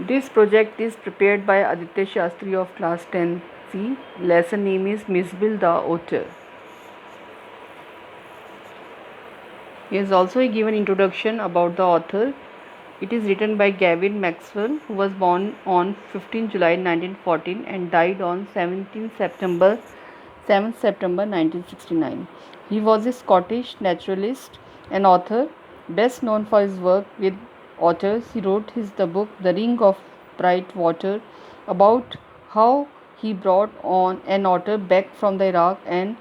This project is prepared by Aditya Shastri of class 10C. Lesson name is Misbil the Otter. He has also given introduction about the author. It is written by Gavin Maxwell, who was born on 15 July 1914 and died on 7th September 1969. He was a Scottish naturalist and author, best known for his work with otters. He wrote the book The Ring of Bright Water, about how he brought on an otter back from the Iraq and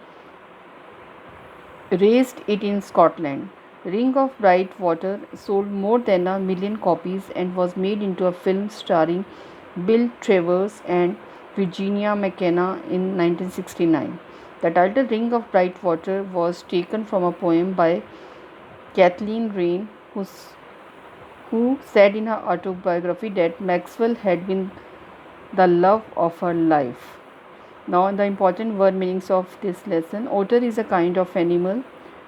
raised it in Scotland. Ring of Bright Water sold more than 1 million copies and was made into a film starring Bill Travers and Virginia McKenna in 1969. The title Ring of Bright Water was taken from a poem by Kathleen Raine, who said in her autobiography that Maxwell had been the love of her life. Now, the important word meanings of this lesson. Otter is a kind of animal.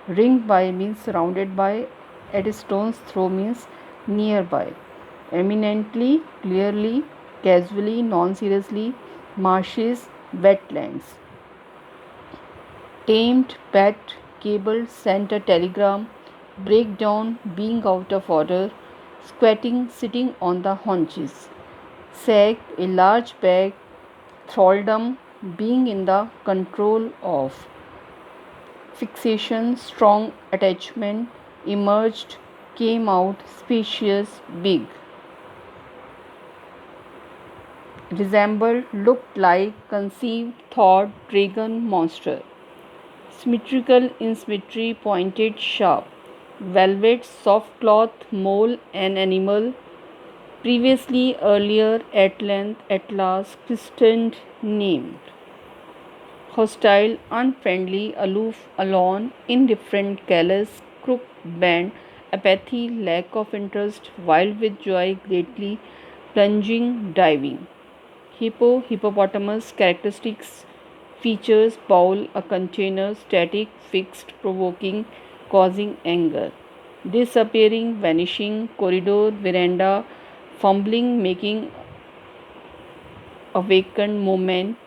Ringed by means surrounded by. At a stone's throw means nearby. Eminently, clearly, casually, non-seriously. Marshes, wetlands. Tamed, packed, cabled, sent a telegram. Breakdown, being out of order. Squatting, sitting on the haunches. Sack, a large bag. Thraldom, being in the control of. Fixation, strong attachment. Emerged, came out, spacious, big. Resembled, looked like, conceived, thought, dragon, monster. Symmetrical in symmetry, pointed, sharp. Velvet, soft cloth, mole, an animal. Previously, earlier, at length, at last, christened, named. Hostile, unfriendly, aloof, alone, indifferent, callous, crook, bend, apathy, lack of interest, wild with joy, greatly, plunging, diving. Hippo, hippopotamus, characteristics, features, bowl, a container, static, fixed, provoking, causing anger. Disappearing, vanishing, corridor, veranda, fumbling, making awakened movement.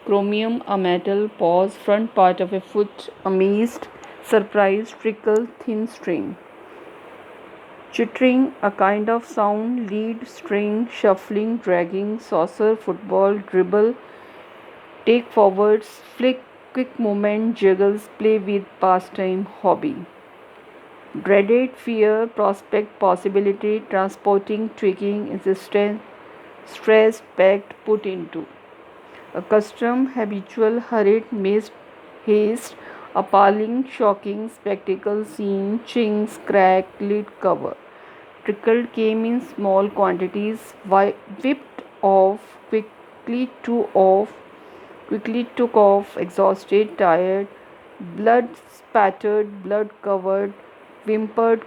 Chromium, a metal, pause, front part of a foot, amazed, surprised, trickle, thin string. Chittering, a kind of sound, lead, string, shuffling, dragging, saucer, football, dribble, take forwards, flick, quick movement, juggles, play with, pastime, hobby. Dreaded, fear, prospect, possibility, transporting, tweaking, insistence, stressed, packed, put into. Accustomed, habitual, hurried, missed, haste, appalling, shocking, spectacle, seen, chinks, crack, lid cover. Trickled came in small quantities, whipped off, quickly took off, exhausted, tired, blood spattered, blood covered, whimpered,